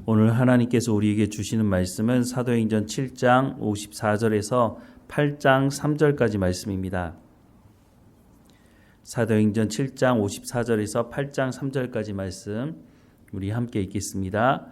오늘 하나님께서 우리에게 주시는 말씀은 사도행전 7장 54절에서 8장 3절까지 말씀입니다. 사도행전 7장 54절에서 8장 3절까지 말씀 우리 함께 읽겠습니다.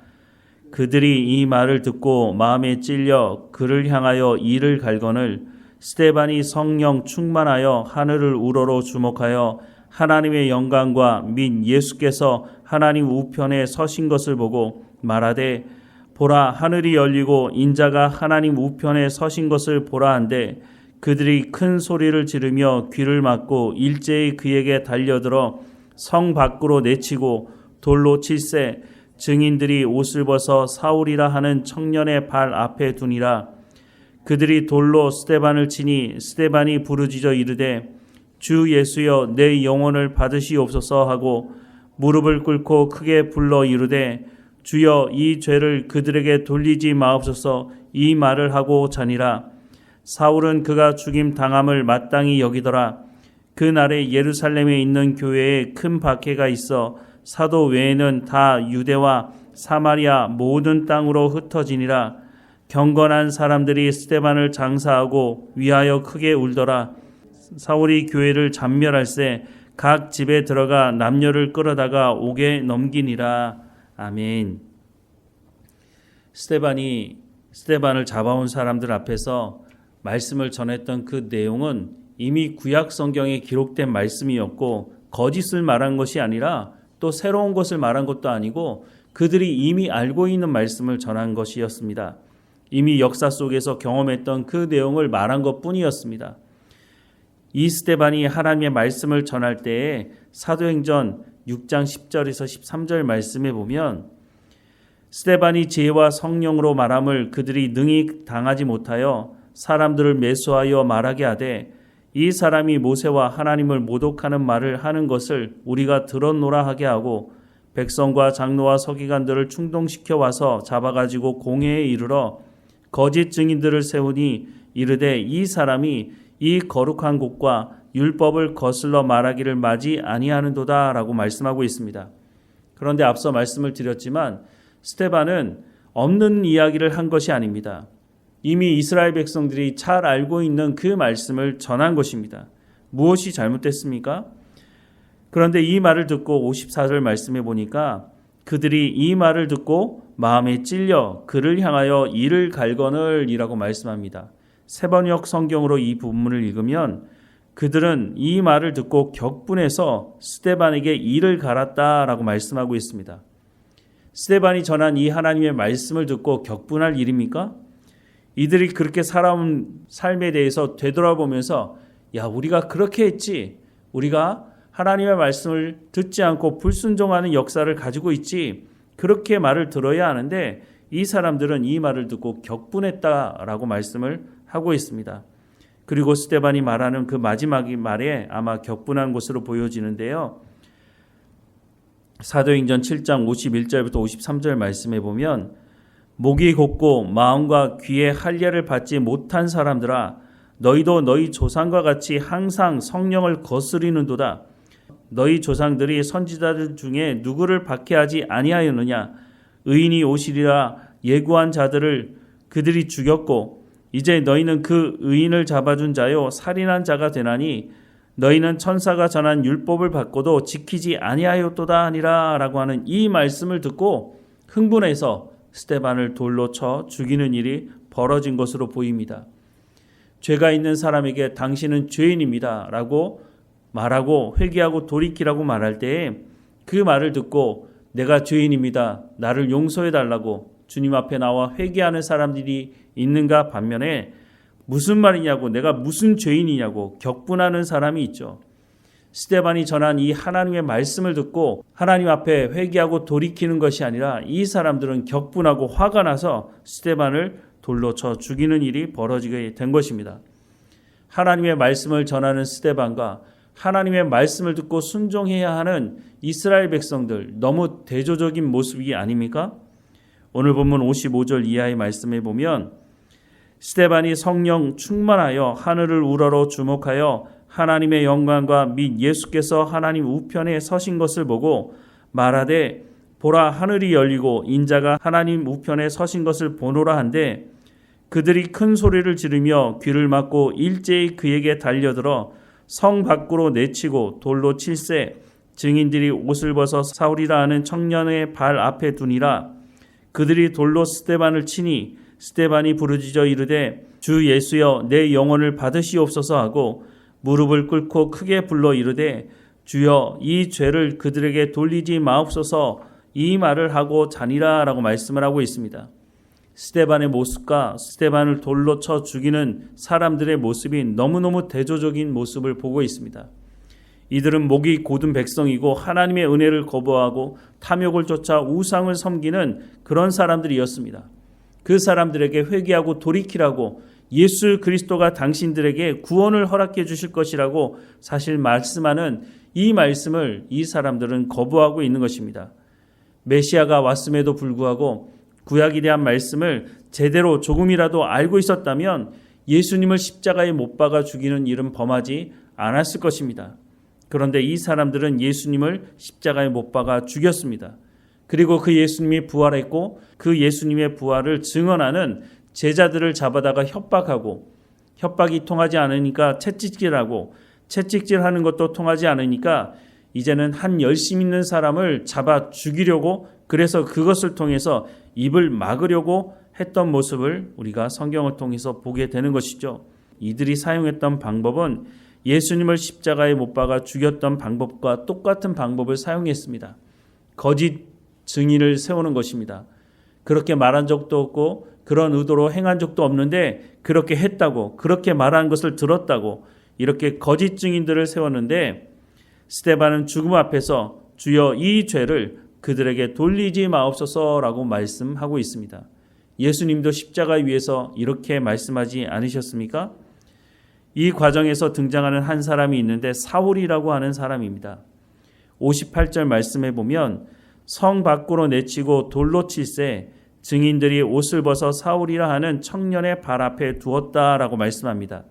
그들이 이 말을 듣고 마음에 찔려 그를 향하여 이를 갈거늘 스데반이 성령 충만하여 하늘을 우러러 주목하여 하나님의 영광과 및 예수께서 하나님 우편에 서신 것을 보고 말하되 보라 하늘이 열리고 인자가 하나님 우편에 서신 것을 보라 한데 그들이 큰 소리를 지르며 귀를 막고 일제히 그에게 달려들어 성 밖으로 내치고 돌로 칠세 증인들이 옷을 벗어 사울이라 하는 청년의 발 앞에 두니라. 그들이 돌로 스데반을 치니 스데반이 부르짖어 이르되 주 예수여 내 영혼을 받으시옵소서 하고 무릎을 꿇고 크게 불러 이르되 주여 이 죄를 그들에게 돌리지 마옵소서 이 말을 하고 자니라. 사울은 그가 죽임 당함을 마땅히 여기더라. 그날에 예루살렘에 있는 교회에 큰 박해가 있어 사도 외에는 다 유대와 사마리아 모든 땅으로 흩어지니라. 경건한 사람들이 스데반을 장사하고 위하여 크게 울더라. 사울이 교회를 잔멸할세 각 집에 들어가 남녀를 끌어다가 옥에 넘기니라. 아멘. 스데반을 잡아온 사람들 앞에서 말씀을 전했던 그 내용은 이미 구약 성경에 기록된 말씀이었고 거짓을 말한 것이 아니라 또 새로운 것을 말한 것도 아니고 그들이 이미 알고 있는 말씀을 전한 것이었습니다. 이미 역사 속에서 경험했던 그 내용을 말한 것뿐이었습니다. 이 스데반이 하나님의 말씀을 전할 때에 사도행전 6장 10절에서 13절 말씀에 보면 스데반이 지혜와 성령으로 말함을 그들이 능히 당하지 못하여 사람들을 매수하여 말하게 하되 이 사람이 모세와 하나님을 모독하는 말을 하는 것을 우리가 들었노라 하게 하고 백성과 장로와 서기관들을 충동시켜 와서 잡아가지고 공회에 이르러 거짓 증인들을 세우니 이르되 이 사람이 이 거룩한 곳과 율법을 거슬러 말하기를 마지 아니하는도다 라고 말씀하고 있습니다. 그런데 앞서 말씀을 드렸지만 스데반은 없는 이야기를 한 것이 아닙니다. 이미 이스라엘 백성들이 잘 알고 있는 그 말씀을 전한 것입니다. 무엇이 잘못됐습니까? 그런데 이 말을 듣고 54절 말씀해 보니까 그들이 이 말을 듣고 마음에 찔려 그를 향하여 이를 갈거늘 이라고 말씀합니다. 세번역 성경으로 이 부분을 읽으면 그들은 이 말을 듣고 격분해서 스데반에게 이를 갈았다라고 말씀하고 있습니다. 스데반이 전한 이 하나님의 말씀을 듣고 격분할 일입니까? 이들이 그렇게 살아온 삶에 대해서 되돌아보면서 야 우리가 그렇게 했지, 우리가 하나님의 말씀을 듣지 않고 불순종하는 역사를 가지고 있지, 그렇게 말을 들어야 하는데 이 사람들은 이 말을 듣고 격분했다라고 말씀을 하고 있습니다. 그리고 스데반이 말하는 그 마지막 말에 아마 격분한 것으로 보여지는데요. 사도행전 7장 51절부터 53절 말씀에 보면 목이 곧고 마음과 귀에 할례를 받지 못한 사람들아 너희도 너희 조상과 같이 항상 성령을 거스리는도다. 너희 조상들이 선지자들 중에 누구를 박해하지 아니하였느냐. 의인이 오시리라 예고한 자들을 그들이 죽였고 이제 너희는 그 의인을 잡아준 자요 살인한 자가 되나니 너희는 천사가 전한 율법을 받고도 지키지 아니하였도다 하니라 라고 하는 이 말씀을 듣고 흥분해서 스데반을 돌로 쳐 죽이는 일이 벌어진 것으로 보입니다. 죄가 있는 사람에게 당신은 죄인입니다 라고 말하고 회개하고 돌이키라고 말할 때에 그 말을 듣고 내가 죄인입니다, 나를 용서해 달라고 주님 앞에 나와 회개하는 사람들이 있는가 반면에 무슨 말이냐고, 내가 무슨 죄인이냐고 격분하는 사람이 있죠. 스데반이 전한 이 하나님의 말씀을 듣고 하나님 앞에 회개하고 돌이키는 것이 아니라 이 사람들은 격분하고 화가 나서 스데반을 돌로 쳐 죽이는 일이 벌어지게 된 것입니다. 하나님의 말씀을 전하는 스데반과 하나님의 말씀을 듣고 순종해야 하는 이스라엘 백성들, 너무 대조적인 모습이 아닙니까? 오늘 본문 55절 이하의 말씀에 보면 스데반이 성령 충만하여 하늘을 우러러 주목하여 하나님의 영광과 및 예수께서 하나님 우편에 서신 것을 보고 말하되 보라, 하늘이 열리고 인자가 하나님 우편에 서신 것을 보노라 한데 그들이 큰 소리를 지르며 귀를 막고 일제히 그에게 달려들어 성 밖으로 내치고 돌로 칠세 증인들이 옷을 벗어 사울이라 하는 청년의 발 앞에 두니라. 그들이 돌로 스데반을 치니 스데반이 부르짖어 이르되 주 예수여 내 영혼을 받으시옵소서 하고 무릎을 꿇고 크게 불러 이르되 주여 이 죄를 그들에게 돌리지 마옵소서 이 말을 하고 자니라 라고 말씀을 하고 있습니다. 스데반의 모습과 스데반을 돌로 쳐 죽이는 사람들의 모습이 너무너무 대조적인 모습을 보고 있습니다. 이들은 목이 곧은 백성이고 하나님의 은혜를 거부하고 탐욕을 쫓아 우상을 섬기는 그런 사람들이었습니다. 그 사람들에게 회개하고 돌이키라고 예수 그리스도가 당신들에게 구원을 허락해 주실 것이라고 사실 말씀하는 이 말씀을 이 사람들은 거부하고 있는 것입니다. 메시아가 왔음에도 불구하고 구약에 대한 말씀을 제대로 조금이라도 알고 있었다면 예수님을 십자가에 못 박아 죽이는 일은 범하지 않았을 것입니다. 그런데 이 사람들은 예수님을 십자가에 못 박아 죽였습니다. 그리고 그 예수님이 부활했고 그 예수님의 부활을 증언하는 제자들을 잡아다가 협박하고 협박이 통하지 않으니까 채찍질하고 채찍질하는 것도 통하지 않으니까 이제는 한 열심 있는 사람을 잡아 죽이려고 그래서 그것을 통해서 입을 막으려고 했던 모습을 우리가 성경을 통해서 보게 되는 것이죠. 이들이 사용했던 방법은 예수님을 십자가에 못 박아 죽였던 방법과 똑같은 방법을 사용했습니다. 거짓 증인을 세우는 것입니다. 그렇게 말한 적도 없고 그런 의도로 행한 적도 없는데 그렇게 했다고 그렇게 말한 것을 들었다고 이렇게 거짓 증인들을 세웠는데 스데반은 죽음 앞에서 주여 이 죄를 그들에게 돌리지 마옵소서라고 말씀하고 있습니다. 예수님도 십자가 위에서 이렇게 말씀하지 않으셨습니까? 이 과정에서 등장하는 한 사람이 있는데 사울이라고 하는 사람입니다. 58절 말씀에 보면 성 밖으로 내치고 돌로 칠세 증인들이 옷을 벗어 사울이라 하는 청년의 발 앞에 두었다라고 말씀합니다.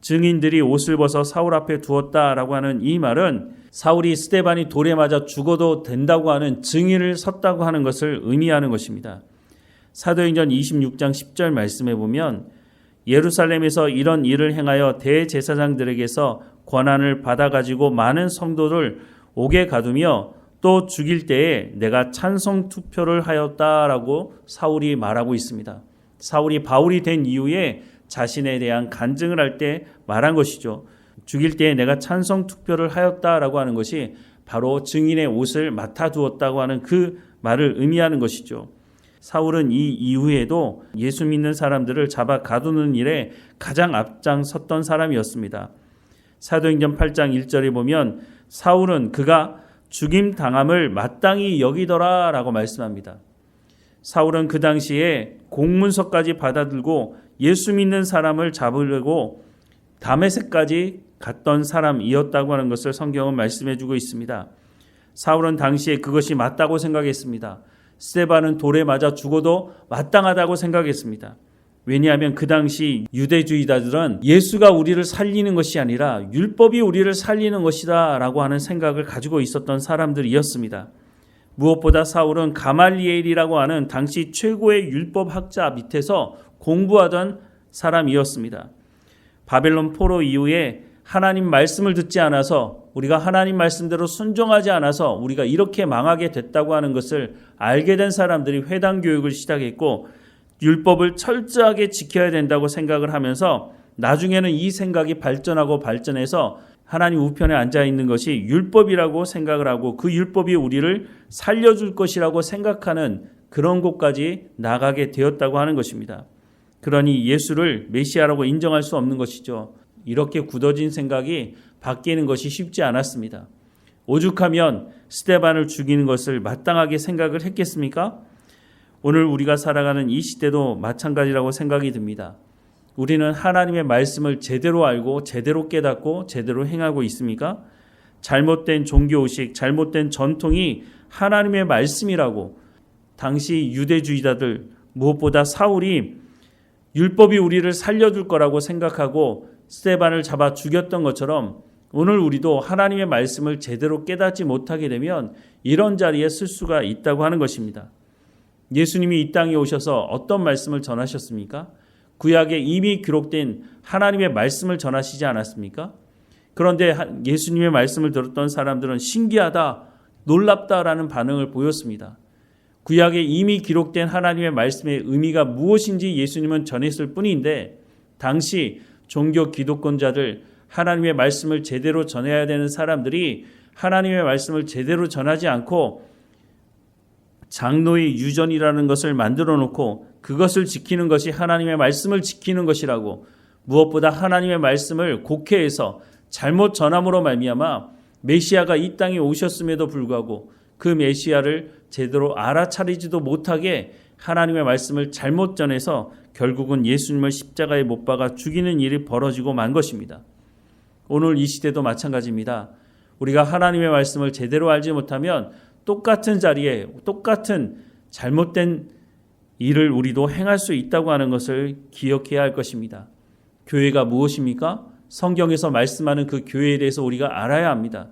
증인들이 옷을 벗어 사울 앞에 두었다라고 하는 이 말은 사울이 스데반이 돌에 맞아 죽어도 된다고 하는 증인을 섰다고 하는 것을 의미하는 것입니다. 사도행전 26장 10절 말씀에 보면 예루살렘에서 이런 일을 행하여 대제사장들에게서 권한을 받아가지고 많은 성도를 옥에 가두며 또 죽일 때에 내가 찬송 투표를 하였다라고 사울이 말하고 있습니다. 사울이 바울이 된 이후에 자신에 대한 간증을 할 때 말한 것이죠. 죽일 때에 내가 찬송 투표를 하였다라고 하는 것이 바로 증인의 옷을 맡아두었다고 하는 그 말을 의미하는 것이죠. 사울은 이 이후에도 예수 믿는 사람들을 잡아 가두는 일에 가장 앞장섰던 사람이었습니다. 사도행전 8장 1절에 보면 사울은 그가 죽임 당함을 마땅히 여기더라 라고 말씀합니다. 사울은 그 당시에 공문서까지 받아들고 예수 믿는 사람을 잡으려고 다메섹까지 갔던 사람이었다고 하는 것을 성경은 말씀해 주고 있습니다. 사울은 당시에 그것이 맞다고 생각했습니다. 스데반은 돌에 맞아 죽어도 마땅하다고 생각했습니다. 왜냐하면 그 당시 유대주의자들은 예수가 우리를 살리는 것이 아니라 율법이 우리를 살리는 것이다 라고 하는 생각을 가지고 있었던 사람들이었습니다. 무엇보다 사울은 가말리엘이라고 하는 당시 최고의 율법학자 밑에서 공부하던 사람이었습니다. 바벨론 포로 이후에 하나님 말씀을 듣지 않아서 우리가 하나님 말씀대로 순종하지 않아서 우리가 이렇게 망하게 됐다고 하는 것을 알게 된 사람들이 회당 교육을 시작했고 율법을 철저하게 지켜야 된다고 생각을 하면서 나중에는 이 생각이 발전하고 발전해서 하나님 우편에 앉아 있는 것이 율법이라고 생각을 하고 그 율법이 우리를 살려줄 것이라고 생각하는 그런 곳까지 나가게 되었다고 하는 것입니다. 그러니 예수를 메시아라고 인정할 수 없는 것이죠. 이렇게 굳어진 생각이 바뀌는 것이 쉽지 않았습니다. 오죽하면 스데반을 죽이는 것을 마땅하게 생각을 했겠습니까? 오늘 우리가 살아가는 이 시대도 마찬가지라고 생각이 듭니다. 우리는 하나님의 말씀을 제대로 알고 제대로 깨닫고 제대로 행하고 있습니까? 잘못된 종교의식, 잘못된 전통이 하나님의 말씀이라고 당시 유대주의자들 무엇보다 사울이 율법이 우리를 살려줄 거라고 생각하고 스데반을 잡아 죽였던 것처럼 오늘 우리도 하나님의 말씀을 제대로 깨닫지 못하게 되면 이런 자리에 쓸 수가 있다고 하는 것입니다. 예수님이 이 땅에 오셔서 어떤 말씀을 전하셨습니까? 구약에 이미 기록된 하나님의 말씀을 전하시지 않았습니까? 그런데 예수님의 말씀을 들었던 사람들은 신기하다, 놀랍다라는 반응을 보였습니다. 구약에 이미 기록된 하나님의 말씀의 의미가 무엇인지 예수님은 전했을 뿐인데 당시 종교 기독권자들, 하나님의 말씀을 제대로 전해야 되는 사람들이 하나님의 말씀을 제대로 전하지 않고 장로의 유전이라는 것을 만들어 놓고 그것을 지키는 것이 하나님의 말씀을 지키는 것이라고, 무엇보다 하나님의 말씀을 곡해해서 잘못 전함으로 말미암아 메시아가 이 땅에 오셨음에도 불구하고 그 메시아를 제대로 알아차리지도 못하게 하나님의 말씀을 잘못 전해서 결국은 예수님을 십자가에 못 박아 죽이는 일이 벌어지고 만 것입니다. 오늘 이 시대도 마찬가지입니다. 우리가 하나님의 말씀을 제대로 알지 못하면 똑같은 자리에 똑같은 잘못된 일을 우리도 행할 수 있다고 하는 것을 기억해야 할 것입니다. 교회가 무엇입니까? 성경에서 말씀하는 그 교회에 대해서 우리가 알아야 합니다.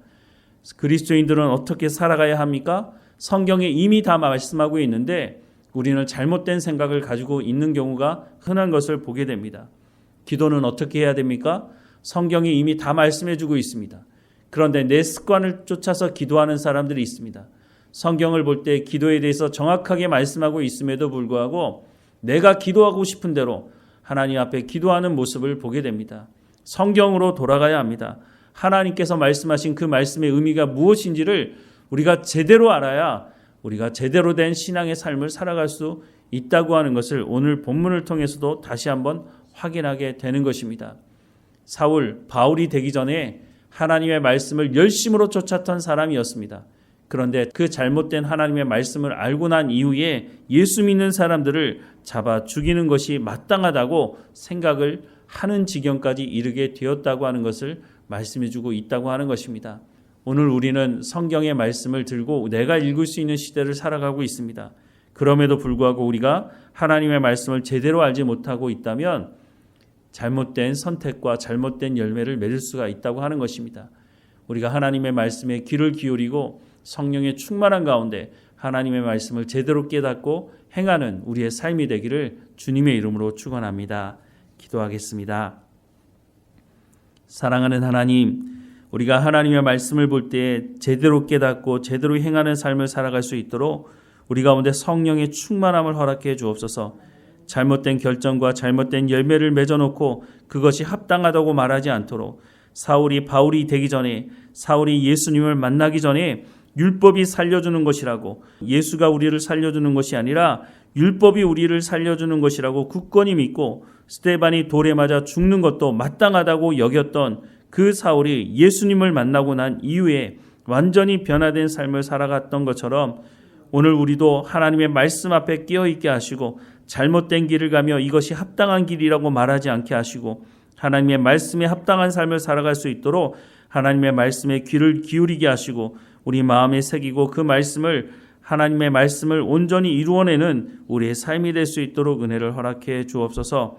그리스도인들은 어떻게 살아가야 합니까? 성경에 이미 다 말씀하고 있는데 우리는 잘못된 생각을 가지고 있는 경우가 흔한 것을 보게 됩니다. 기도는 어떻게 해야 됩니까? 성경에 이미 다 말씀해주고 있습니다. 그런데 내 습관을 쫓아서 기도하는 사람들이 있습니다. 성경을 볼 때 기도에 대해서 정확하게 말씀하고 있음에도 불구하고 내가 기도하고 싶은 대로 하나님 앞에 기도하는 모습을 보게 됩니다. 성경으로 돌아가야 합니다. 하나님께서 말씀하신 그 말씀의 의미가 무엇인지를 우리가 제대로 알아야 우리가 제대로 된 신앙의 삶을 살아갈 수 있다고 하는 것을 오늘 본문을 통해서도 다시 한번 확인하게 되는 것입니다. 바울이 되기 전에 하나님의 말씀을 열심으로 쫓았던 사람이었습니다. 그런데 그 잘못된 하나님의 말씀을 알고 난 이후에 예수 믿는 사람들을 잡아 죽이는 것이 마땅하다고 생각을 하는 지경까지 이르게 되었다고 하는 것을 말씀해주고 있다고 하는 것입니다. 오늘 우리는 성경의 말씀을 들고 내가 읽을 수 있는 시대를 살아가고 있습니다. 그럼에도 불구하고 우리가 하나님의 말씀을 제대로 알지 못하고 있다면 잘못된 선택과 잘못된 열매를 맺을 수가 있다고 하는 것입니다. 우리가 하나님의 말씀에 귀를 기울이고 성령의 충만한 가운데 하나님의 말씀을 제대로 깨닫고 행하는 우리의 삶이 되기를 주님의 이름으로 축원합니다. 기도하겠습니다. 사랑하는 하나님, 우리가 하나님의 말씀을 볼 때 제대로 깨닫고 제대로 행하는 삶을 살아갈 수 있도록 우리 가운데 성령의 충만함을 허락해 주옵소서. 잘못된 결정과 잘못된 열매를 맺어놓고 그것이 합당하다고 말하지 않도록 바울이 되기 전에 사울이 예수님을 만나기 전에 율법이 살려주는 것이라고, 예수가 우리를 살려주는 것이 아니라 율법이 우리를 살려주는 것이라고 굳건히 믿고 스데반이 돌에 맞아 죽는 것도 마땅하다고 여겼던 그 사울이 예수님을 만나고 난 이후에 완전히 변화된 삶을 살아갔던 것처럼 오늘 우리도 하나님의 말씀 앞에 깨어있게 하시고 잘못된 길을 가며 이것이 합당한 길이라고 말하지 않게 하시고 하나님의 말씀에 합당한 삶을 살아갈 수 있도록 하나님의 말씀에 귀를 기울이게 하시고 우리 마음에 새기고 그 말씀을, 하나님의 말씀을 온전히 이루어내는 우리의 삶이 될 수 있도록 은혜를 허락해 주옵소서.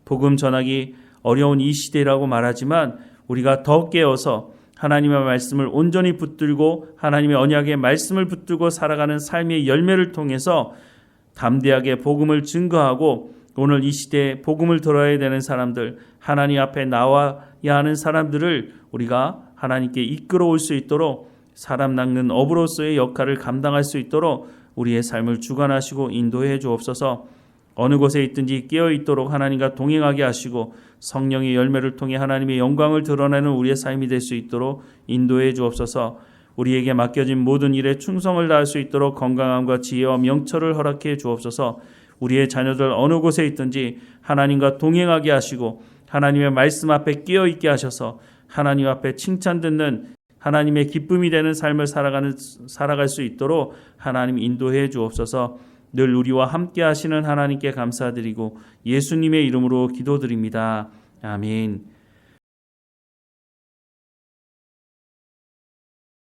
복음 전하기 어려운 이 시대라고 말하지만 우리가 더 깨어서 하나님의 말씀을 온전히 붙들고 하나님의 언약의 말씀을 붙들고 살아가는 삶의 열매를 통해서 담대하게 복음을 증거하고 오늘 이 시대에 복음을 들어야 되는 사람들, 하나님 앞에 나와야 하는 사람들을 우리가 하나님께 이끌어올 수 있도록 사람 낚는 어부로서의 역할을 감당할 수 있도록 우리의 삶을 주관하시고 인도해 주옵소서. 어느 곳에 있든지 깨어있도록 하나님과 동행하게 하시고 성령의 열매를 통해 하나님의 영광을 드러내는 우리의 삶이 될 수 있도록 인도해 주옵소서. 우리에게 맡겨진 모든 일에 충성을 다할 수 있도록 건강함과 지혜와 명철을 허락해 주옵소서. 우리의 자녀들 어느 곳에 있든지 하나님과 동행하게 하시고 하나님의 말씀 앞에 깨어있게 하셔서 하나님 앞에 칭찬 듣는 하나님의 기쁨이 되는 삶을 살아갈 수 있도록 하나님 인도해 주옵소서. 늘 우리와 함께 하시는 하나님께 감사드리고 예수님의 이름으로 기도드립니다. 아멘.